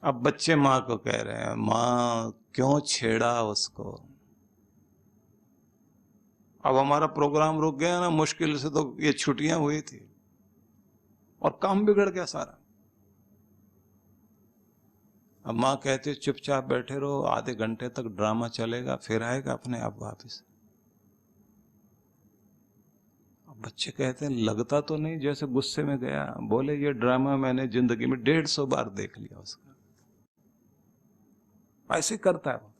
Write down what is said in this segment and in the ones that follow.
अब बच्चे माँ को कह रहे हैं, माँ क्यों छेड़ा उसको। अब हमारा प्रोग्राम रुक गया ना, मुश्किल से तो ये छुट्टियां हुई थी और काम बिगड़ गया सारा। अब माँ कहती चुपचाप बैठे रहो, आधे घंटे तक ड्रामा चलेगा, फिर आएगा अपने आप वापिस। अब बच्चे कहते हैं लगता तो नहीं जैसे गुस्से में गया। बोले ये ड्रामा मैंने जिंदगी में 150 बार देख लिया उसका। ऐसे करता है वो।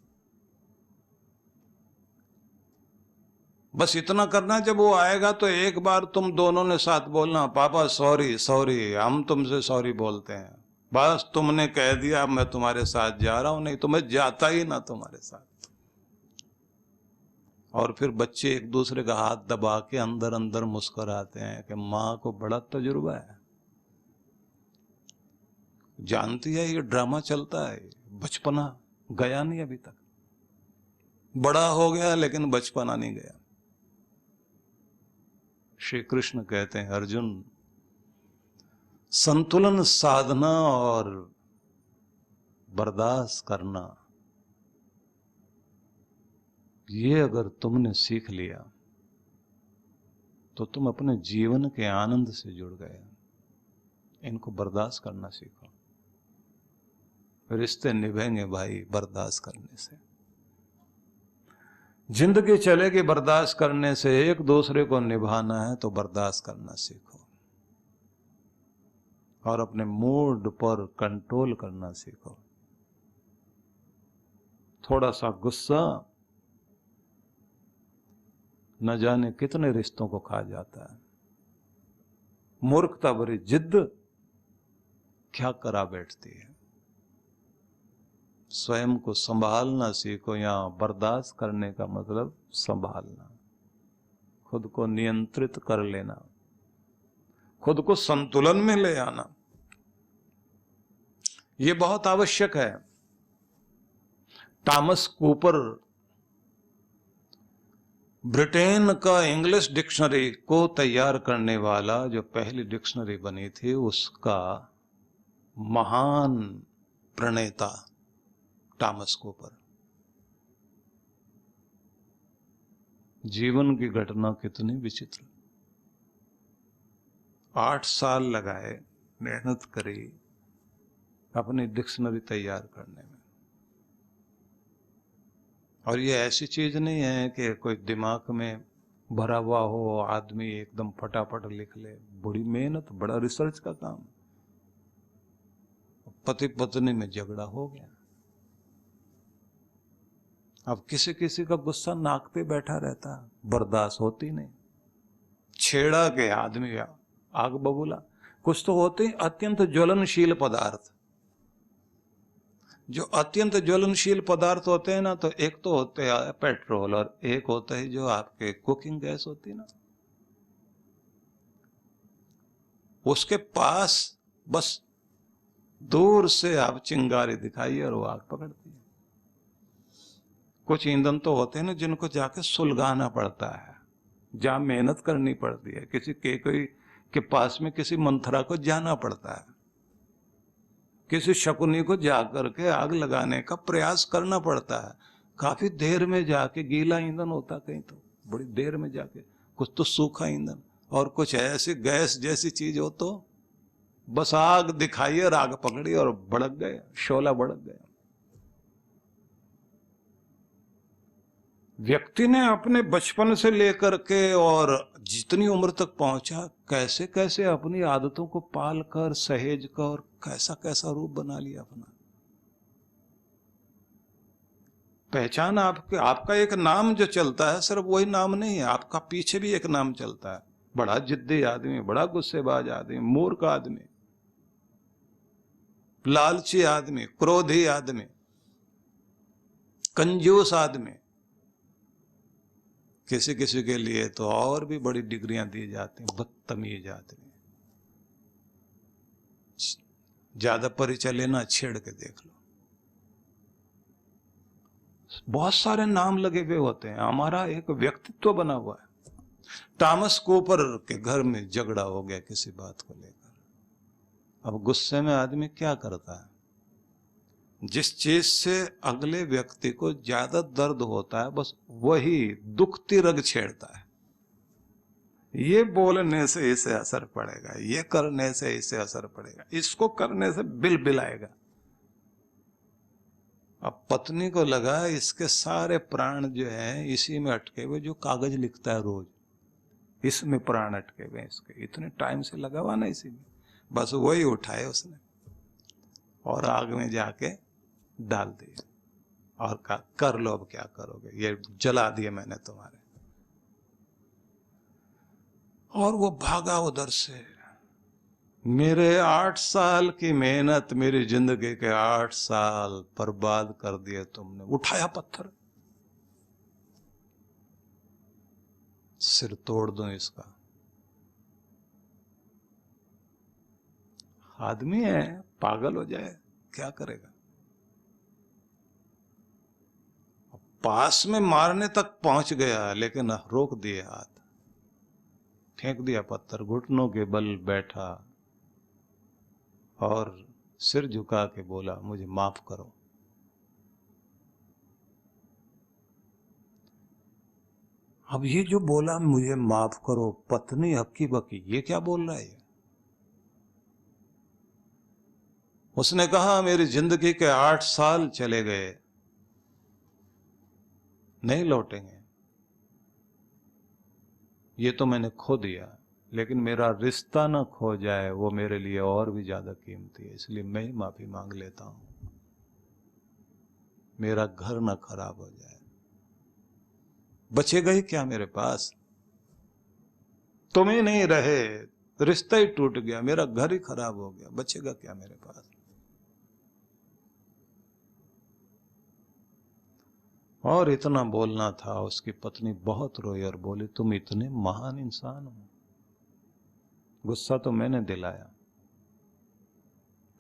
बस इतना करना, जब वो आएगा तो एक बार तुम दोनों ने साथ बोलना, पापा सॉरी सॉरी, हम तुमसे सॉरी बोलते हैं। बस तुमने कह दिया मैं तुम्हारे साथ जा रहा हूं, नहीं तो मैं जाता ही ना तुम्हारे साथ। और फिर बच्चे एक दूसरे का हाथ दबा के अंदर अंदर मुस्कुराते हैं कि माँ को बड़ा तजुर्बा है, जानती है ये ड्रामा चलता है, बचपना गया नहीं अभी तक। बड़ा हो गया लेकिन बचपना नहीं गया। श्री कृष्ण कहते हैं अर्जुन, संतुलन साधना और बर्दाश्त करना, ये अगर तुमने सीख लिया तो तुम अपने जीवन के आनंद से जुड़ गए। इनको बर्दाश्त करना सीखो, रिश्ते निभेंगे भाई बर्दाश्त करने से। जिंदगी चलेगी बर्दाश्त करने से। एक दूसरे को निभाना है तो बर्दाश्त करना सीखो और अपने मूड पर कंट्रोल करना सीखो। थोड़ा सा गुस्सा न जाने कितने रिश्तों को खा जाता है। मूर्खता भरी जिद क्या करा बैठती है। स्वयं को संभालना सीखो। यहां बर्दाश्त करने का मतलब संभालना, खुद को नियंत्रित कर लेना, खुद को संतुलन में ले आना, यह बहुत आवश्यक है। टॉमस कूपर, ब्रिटेन का इंग्लिश डिक्शनरी को तैयार करने वाला, जो पहली डिक्शनरी बनी थी, उसका महान प्रणेता टॉमस कूपर। जीवन की घटना कितनी विचित्र। 8 साल लगाए, मेहनत करी अपनी डिक्शनरी तैयार करने में। और ये ऐसी चीज नहीं है कि कोई दिमाग में भरा हुआ हो, आदमी एकदम फटाफट लिख ले। बड़ी मेहनत, बड़ा रिसर्च का काम। पति पत्नी में झगड़ा हो गया। अब किसी किसी का गुस्सा नाक पे बैठा रहता, बर्दाश्त होती नहीं। छेड़ा के आदमी आग बबूला। कुछ तो होते अत्यंत ज्वलनशील पदार्थ। जो अत्यंत ज्वलनशील पदार्थ होते हैं ना, तो एक तो होते हैं पेट्रोल और एक होता है जो आपके कुकिंग गैस होती है ना, उसके पास बस दूर से आप चिंगारी दिखाइए और वो आग पकड़ती है। कुछ ईंधन तो होते हैं ना जिनको जाके सुलगाना पड़ता है, जहां मेहनत करनी पड़ती है, किसी कोई के पास में किसी मंथरा को जाना पड़ता है, किसी शकुनी को जाकर के आग लगाने का प्रयास करना पड़ता है। काफी देर में जाके गीला ईंधन होता कहीं, तो बड़ी देर में जाके, कुछ तो सूखा ईंधन, और कुछ ऐसी गैस जैसी चीज हो तो बस आग दिखाई और आग पकड़ी और भड़क गए, शोला भड़क गया। व्यक्ति ने अपने बचपन से लेकर के और जितनी उम्र तक पहुंचा, कैसे कैसे अपनी आदतों को पाल कर, सहेज कर, कैसा कैसा रूप बना लिया अपना। पहचान आपका एक नाम जो चलता है, सिर्फ वही नाम नहीं है, आपका पीछे भी एक नाम चलता है। बड़ा जिद्दी आदमी, बड़ा गुस्सेबाज आदमी, मूर्ख आदमी, लालची आदमी, क्रोधी आदमी, कंजूस आदमी। किसी किसी के लिए तो और भी बड़ी डिग्रियां दी जाती हैं, बदतमीज आदमी। ज्यादा परिचय लेना, छेड़ के देख लो। बहुत सारे नाम लगे हुए होते हैं। हमारा एक व्यक्तित्व बना हुआ है। टॉमस कूपर के घर में झगड़ा हो गया किसी बात को लेकर। अब गुस्से में आदमी क्या करता है, जिस चीज से अगले व्यक्ति को ज्यादा दर्द होता है, बस वही दुखती रग छेड़ता है। ये बोलने से इसे असर पड़ेगा, ये करने से इसे असर पड़ेगा, इसको करने से बिल बिल आएगा। अब पत्नी को लगा इसके सारे प्राण जो हैं इसी में अटके हुए, जो कागज लिखता है रोज, इसमें प्राण अटके हुए इसके, इतने टाइम से लगा हुआ ना इसी में, बस वही उठाए उसने और आग में जाके डाल दिए और कहा कर लो, अब क्या करोगे, ये जला दिए मैंने तुम्हारे। और वो भागा उधर से। मेरे 8 साल की मेहनत, मेरी जिंदगी के 8 साल बर्बाद कर दिए तुमने। उठाया पत्थर, सिर तोड़ दूं इसका। आदमी है, पागल हो जाए, क्या करेगा। पास में मारने तक पहुंच गया, लेकिन रोक दिए हाथ, फेंक दिया पत्थर, घुटनों के बल बैठा और सिर झुका के बोला मुझे माफ करो। अब ये जो बोला मुझे माफ करो, पत्नी हक्की बक्की, ये क्या बोल रहा है। उसने कहा मेरी जिंदगी के 8 साल चले गए, नहीं लौटेंगे, ये तो मैंने खो दिया, लेकिन मेरा रिश्ता ना खो जाए वो मेरे लिए और भी ज्यादा कीमती है, इसलिए मैं ही माफी मांग लेता हूं। मेरा घर ना खराब हो जाए। बचेगा ही क्या मेरे पास, तुम ही नहीं रहे, रिश्ता ही टूट गया, मेरा घर ही खराब हो गया, बचेगा क्या मेरे पास। और इतना बोलना था। उसकी पत्नी बहुत रोई और बोली तुम इतने महान इंसान हो, गुस्सा तो मैंने दिलाया,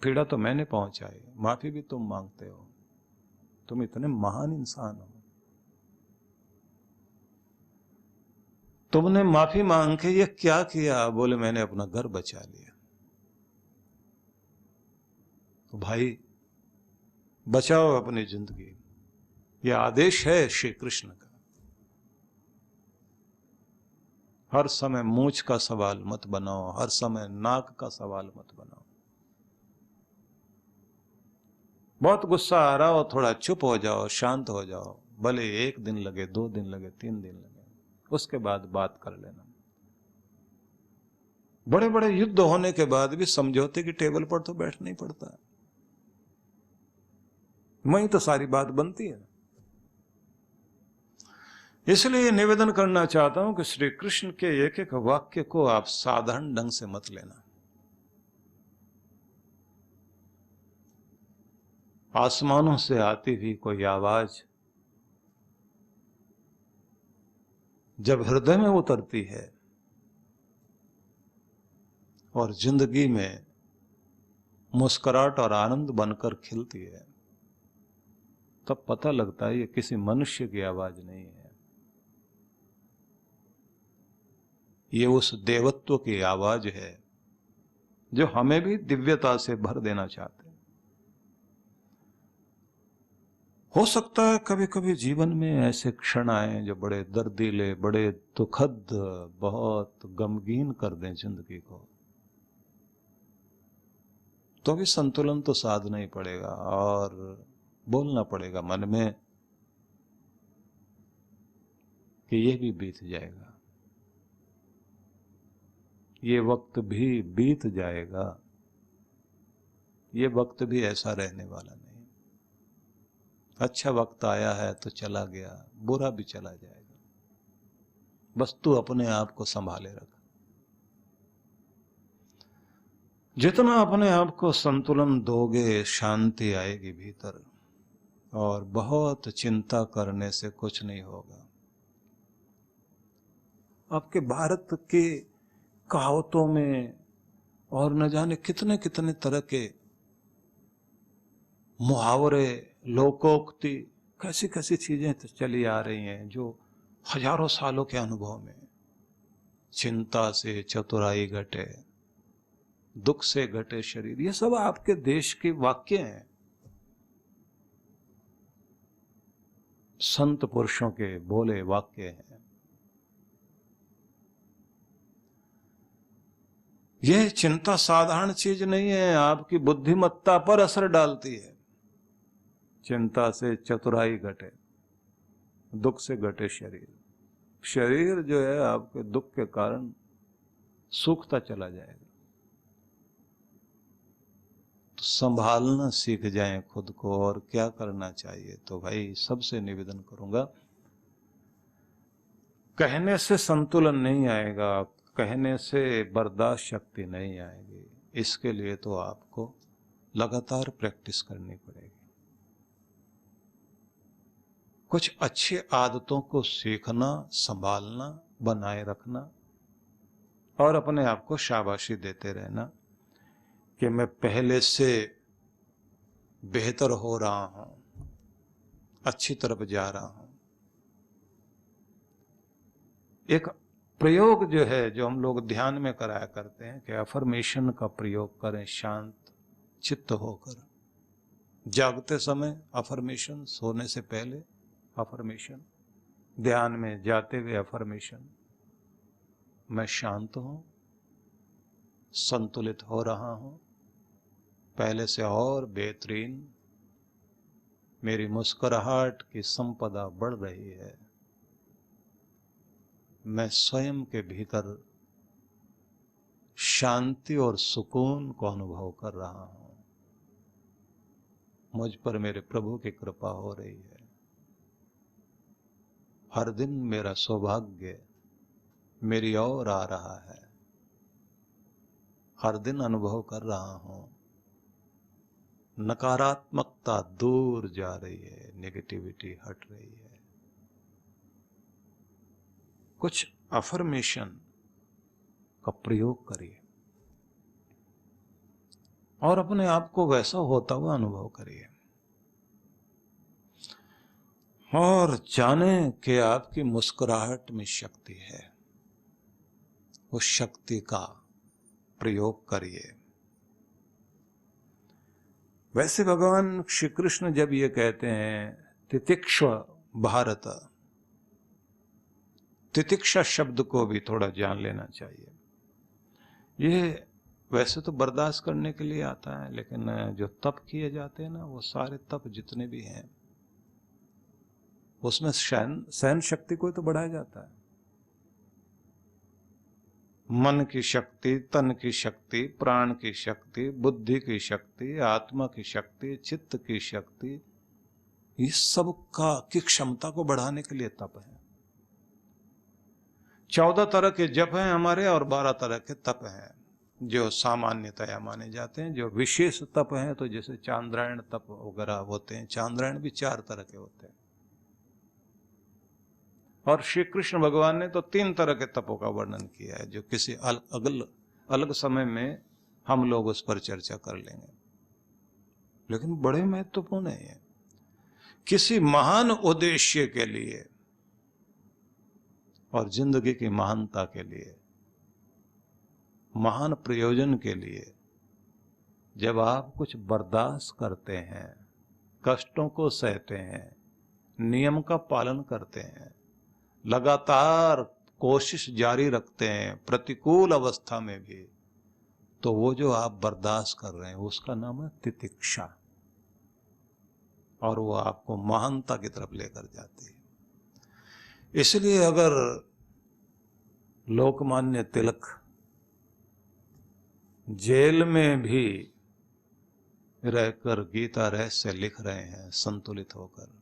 पीड़ा तो मैंने पहुंचाई, माफी भी तुम मांगते हो, तुम इतने महान इंसान हो, तुमने माफी मांग के ये क्या किया। बोले मैंने अपना घर बचा लिया। तो भाई बचाओ अपनी जिंदगी, यह आदेश है श्री कृष्ण का। हर समय मूंछ का सवाल मत बनाओ, हर समय नाक का सवाल मत बनाओ। बहुत गुस्सा आ रहा हो, थोड़ा चुप हो जाओ, शांत हो जाओ, भले 1 दिन लगे, 2 दिन लगे, 3 दिन लगे, उसके बाद बात कर लेना। बड़े बड़े युद्ध होने के बाद भी समझौते की टेबल पर तो बैठना ही पड़ता है, वहीं तो सारी बात बनती है। इसलिए निवेदन करना चाहता हूं कि श्री कृष्ण के एक एक वाक्य को आप साधारण ढंग से मत लेना। आसमानों से आती हुई कोई आवाज जब हृदय में उतरती है और जिंदगी में मुस्कुराहट और आनंद बनकर खिलती है, तब पता लगता है ये किसी मनुष्य की आवाज नहीं है, ये उस देवत्व की आवाज है जो हमें भी दिव्यता से भर देना चाहते हैं। हो सकता है कभी कभी जीवन में ऐसे क्षण आए जो बड़े दर्दीले, बड़े दुखद, बहुत गमगीन कर दें जिंदगी को, तो भी संतुलन तो साधना ही पड़ेगा और बोलना पड़ेगा मन में कि ये भी बीत जाएगा, ये वक्त भी बीत जाएगा, ये वक्त भी ऐसा रहने वाला नहीं। अच्छा वक्त आया है तो चला गया, बुरा भी चला जाएगा, बस तू अपने आप को संभाले रख। जितना अपने आप को संतुलन दोगे, शांति आएगी भीतर, और बहुत चिंता करने से कुछ नहीं होगा। आपके भारत के कहावतों में और न जाने कितने कितने तरह के मुहावरे, लोकोक्ति, कैसी कैसी चीजें तो चली आ रही हैं जो हजारों सालों के अनुभव में, चिंता से चतुराई घटे, दुख से घटे शरीर, ये सब आपके देश के वाक्य हैं। संत पुरुषों के बोले वाक्य हैं। यह चिंता साधारण चीज नहीं है, आपकी बुद्धिमत्ता पर असर डालती है। चिंता से चतुराई घटे, दुख से घटे शरीर। शरीर जो है आपके दुख के कारण सूखता चला जाएगा। तो संभालना सीख जाएं खुद को। और क्या करना चाहिए, तो भाई सबसे निवेदन करूंगा, कहने से संतुलन नहीं आएगा, कहने से बर्दाश्त शक्ति नहीं आएगी। इसके लिए तो आपको लगातार प्रैक्टिस करनी पड़ेगी। कुछ अच्छी आदतों को सीखना, संभालना, बनाए रखना और अपने आप को शाबाशी देते रहना कि मैं पहले से बेहतर हो रहा हूं, अच्छी तरफ जा रहा हूं। एक प्रयोग जो है, जो हम लोग ध्यान में कराया करते हैं कि अफर्मेशन का प्रयोग करें शांत चित्त होकर। जागते समय अफर्मेशन, सोने से पहले अफर्मेशन, ध्यान में जाते हुए अफर्मेशन, मैं शांत हूं, संतुलित हो रहा हूं, पहले से और बेहतरीन, मेरी मुस्कुराहट की संपदा बढ़ रही है, मैं स्वयं के भीतर शांति और सुकून को अनुभव कर रहा हूं, मुझ पर मेरे प्रभु की कृपा हो रही है, हर दिन मेरा सौभाग्य मेरी ओर आ रहा है, हर दिन अनुभव कर रहा हूं, नकारात्मकता दूर जा रही है, नेगेटिविटी हट रही है। कुछ अफर्मेशन का प्रयोग करिए और अपने आप को वैसा होता हुआ अनुभव करिए और जाने कि आपकी मुस्कुराहट में शक्ति है। उस शक्ति का प्रयोग करिए। वैसे भगवान श्री कृष्ण जब ये कहते हैं तितिक्ष भारत, तितिक्षा शब्द को भी थोड़ा जान लेना चाहिए। ये वैसे तो बर्दाश्त करने के लिए आता है, लेकिन जो तप किए जाते हैं ना, वो सारे तप जितने भी हैं उसमें सहन शक्ति को तो बढ़ाया जाता है। मन की शक्ति, तन की शक्ति, प्राण की शक्ति, बुद्धि की शक्ति, आत्मा की शक्ति, चित्त की शक्ति, इस सब की क्षमता को बढ़ाने के लिए तप है। 14 तरह के जप हैं हमारे और 12 तरह के तप हैं जो सामान्यतया माने जाते हैं। जो विशेष तप हैं तो जैसे चांद्रायण तप वगैरह होते हैं, चांद्रायण भी 4 तरह के होते हैं। और श्री कृष्ण भगवान ने तो 3 तरह के तपों का वर्णन किया है, जो किसी अलग समय में हम लोग उस पर चर्चा कर लेंगे, लेकिन बड़े महत्वपूर्ण है। किसी महान उद्देश्य के लिए और जिंदगी की महानता के लिए, महान प्रयोजन के लिए जब आप कुछ बर्दाश्त करते हैं, कष्टों को सहते हैं, नियम का पालन करते हैं, लगातार कोशिश जारी रखते हैं प्रतिकूल अवस्था में भी, तो वो जो आप बर्दाश्त कर रहे हैं उसका नाम है तितिक्षा, और वो आपको महानता की तरफ लेकर जाती है। इसलिए अगर लोकमान्य तिलक जेल में भी रहकर गीता रहस्य लिख रहे हैं संतुलित होकर,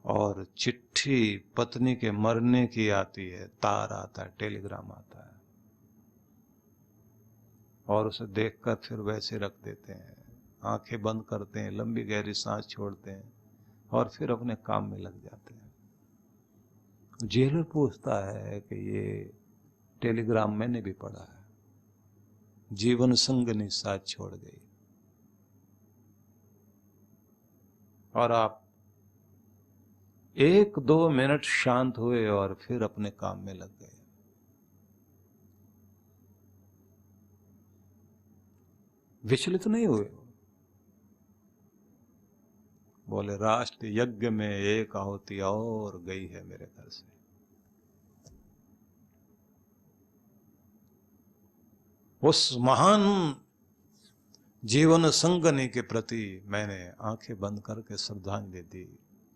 और चिट्ठी पत्नी के मरने की आती है, तार आता है, टेलीग्राम आता है, और उसे देखकर फिर वैसे रख देते हैं, आंखें बंद करते हैं, लंबी गहरी सांस छोड़ते हैं और फिर अपने काम में लग जाते हैं। जेलर पूछता है कि ये टेलीग्राम मैंने भी पढ़ा है, जीवन संगनी साथ छोड़ गई, और आप 1-2 मिनट शांत हुए और फिर अपने काम में लग गए। विचलित नहीं हुए, बोले राष्ट्र यज्ञ में एक आहुति और गई है मेरे घर से। उस महान जीवन संगनी के प्रति मैंने आंखें बंद करके श्रद्धांजलि दी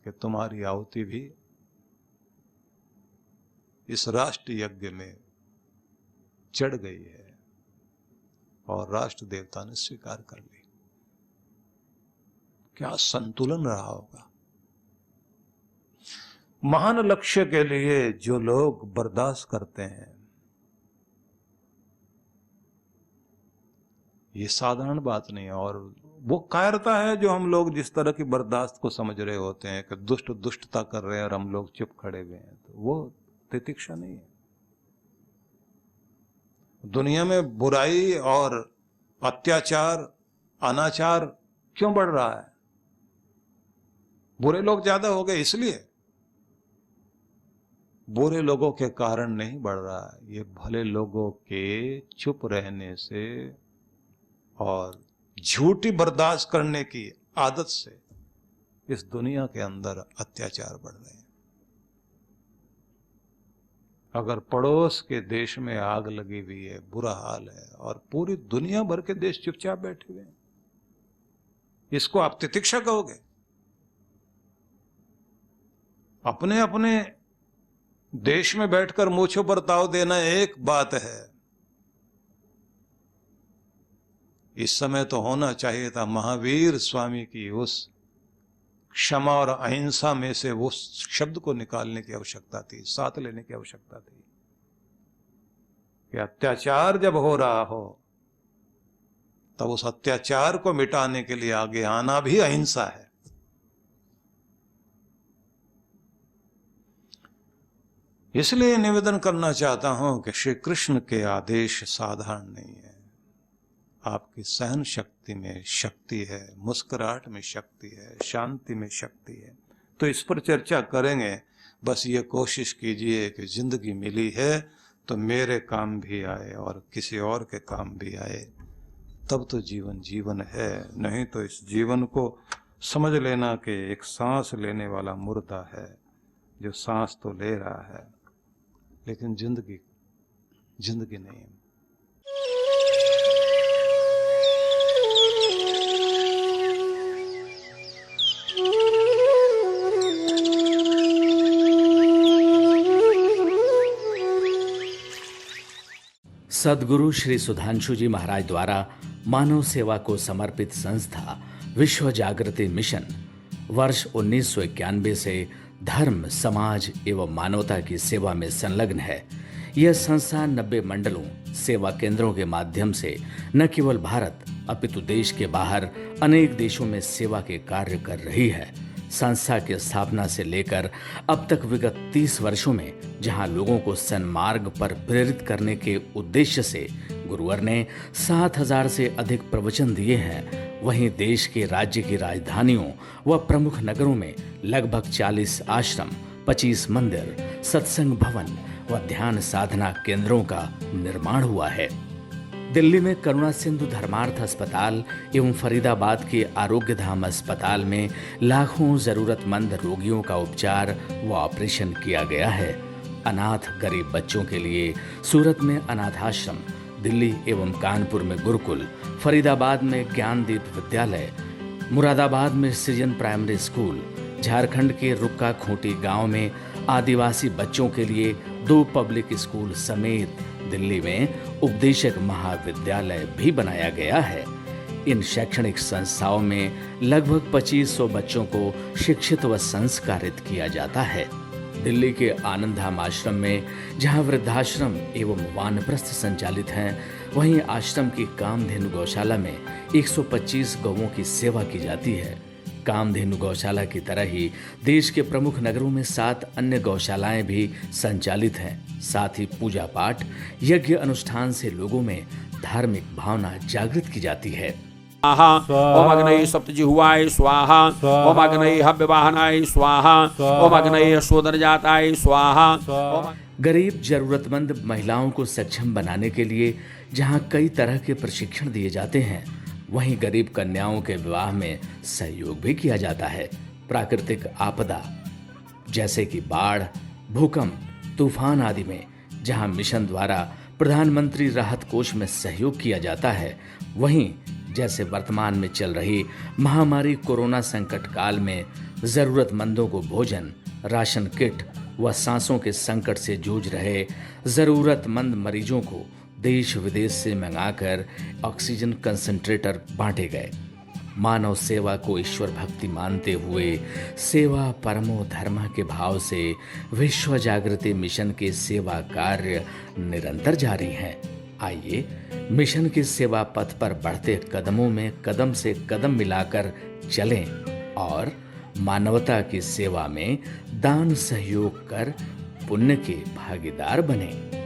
कि तुम्हारी आहुति भी इस राष्ट्र यज्ञ में चढ़ गई है और राष्ट्र देवता ने स्वीकार कर ली। क्या संतुलन रहा होगा। महान लक्ष्य के लिए जो लोग बर्दाश्त करते हैं, ये साधारण बात नहीं है। और वो कायरता है जो हम लोग जिस तरह की बर्दाश्त को समझ रहे होते हैं कि दुष्ट दुष्टता कर रहे हैं और हम लोग चुप खड़े हुए हैं, तो वो तितिक्षा नहीं है। दुनिया में बुराई और अत्याचार अनाचार क्यों बढ़ रहा है? बुरे लोग ज्यादा हो गए इसलिए? बुरे लोगों के कारण नहीं बढ़ रहा है, ये भले लोगों के चुप रहने से और झूठी बर्दाश्त करने की आदत से इस दुनिया के अंदर अत्याचार बढ़ रहे हैं। अगर पड़ोस के देश में आग लगी हुई है, बुरा हाल है, और पूरी दुनिया भर के देश चुपचाप बैठे हुए हैं, इसको आप तितिक्षा कहोगे? अपने अपने देश में बैठकर मूंछों पर ताव देना एक बात है। इस समय तो होना चाहिए था महावीर स्वामी की उस क्षमा और अहिंसा में से वो शब्द को निकालने की आवश्यकता थी, साथ लेने की आवश्यकता थी कि अत्याचार जब हो रहा हो तब उस अत्याचार को मिटाने के लिए आगे आना भी अहिंसा है। इसलिए निवेदन करना चाहता हूं कि श्री कृष्ण के आदेश साधारण नहीं है। आपकी सहन शक्ति में शक्ति है, मुस्कुराहट में शक्ति है, शांति में शक्ति है। तो इस पर चर्चा करेंगे। बस ये कोशिश कीजिए कि जिंदगी मिली है तो मेरे काम भी आए और किसी और के काम भी आए, तब तो जीवन जीवन है। नहीं तो इस जीवन को समझ लेना कि एक सांस लेने वाला मुर्दा है जो सांस तो ले रहा है लेकिन जिंदगी नहीं है। सद्गुरु श्री सुधांशु जी महाराज द्वारा मानव सेवा को समर्पित संस्था विश्व जागृति मिशन वर्ष 1991 से धर्म, समाज एवं मानवता की सेवा में संलग्न है। यह संस्था 90 मंडलों, सेवा केंद्रों के माध्यम से न केवल भारत अपितु देश के बाहर अनेक देशों में सेवा के कार्य कर रही है। संस्था की स्थापना से लेकर अब तक विगत 30 वर्षों में जहां लोगों को सन्मार्ग पर प्रेरित करने के उद्देश्य से गुरुवर ने 7000 से अधिक प्रवचन दिए हैं, वहीं देश के राज्य की राजधानियों व प्रमुख नगरों में लगभग 40 आश्रम, 25 मंदिर, सत्संग भवन व ध्यान साधना केंद्रों का निर्माण हुआ है। दिल्ली में करुणा सिंधु धर्मार्थ अस्पताल एवं फरीदाबाद के आरोग्य धाम अस्पताल में लाखों जरूरतमंद रोगियों का उपचार व ऑपरेशन किया गया है। अनाथ गरीब बच्चों के लिए सूरत में अनाथाश्रम, दिल्ली एवं कानपुर में गुरुकुल, फरीदाबाद में ज्ञानदीप विद्यालय, मुरादाबाद में सृजन प्राइमरी स्कूल, झारखंड के रुक्का खूंटी गांव में आदिवासी बच्चों के लिए 2 पब्लिक स्कूल समेत दिल्ली में उपदेशक महाविद्यालय भी बनाया गया है। इन शैक्षणिक संस्थाओं में लगभग 2500 बच्चों को शिक्षित व संस्कारित किया जाता है। दिल्ली के आनंद धाम आश्रम में जहां वृद्धाश्रम एवं वानप्रस्थ संचालित हैं, वहीं आश्रम की कामधेनु गौशाला में 125 गौओं की सेवा की जाती है। कामधेनु गौशाला की तरह ही देश के प्रमुख नगरों में 7 अन्य गौशालाएं भी संचालित हैं। साथ ही पूजा पाठ, यज्ञ अनुष्ठान से लोगों में धार्मिक भावना जागृत की जाती है। ओम अग्नये सप्तजिह्वाय स्वाहा, ओम अग्नये हव्यवाहनाय स्वाहा, ओम अग्नये शोधनजाताय स्वाहा। गरीब जरूरतमंद महिलाओं को सक्षम बनाने के लिए जहां कई तरह के प्रशिक्षण दिए जाते हैं, वहीं गरीब कन्याओं के विवाह में सहयोग भी किया जाता है। प्राकृतिक आपदा जैसे कि बाढ़, भूकंप, तूफान आदि में जहां मिशन द्वारा प्रधानमंत्री राहत कोष में सहयोग किया जाता है, वहीं जैसे वर्तमान में चल रही महामारी कोरोना संकट काल में जरूरतमंदों को भोजन, राशन किट व सांसों के संकट से जूझ रहे जरूरतमंद मरीजों को देश विदेश से मंगाकर ऑक्सीजन कंसंट्रेटर बांटे गए। मानव सेवा को ईश्वर भक्ति मानते हुए सेवा परमो धर्म के भाव से विश्व जागृति मिशन के सेवा कार्य निरंतर जारी हैं। आइए मिशन के सेवा पथ पर बढ़ते कदमों में कदम से कदम मिलाकर चलें और मानवता की सेवा में दान सहयोग कर पुण्य के भागीदार बनें।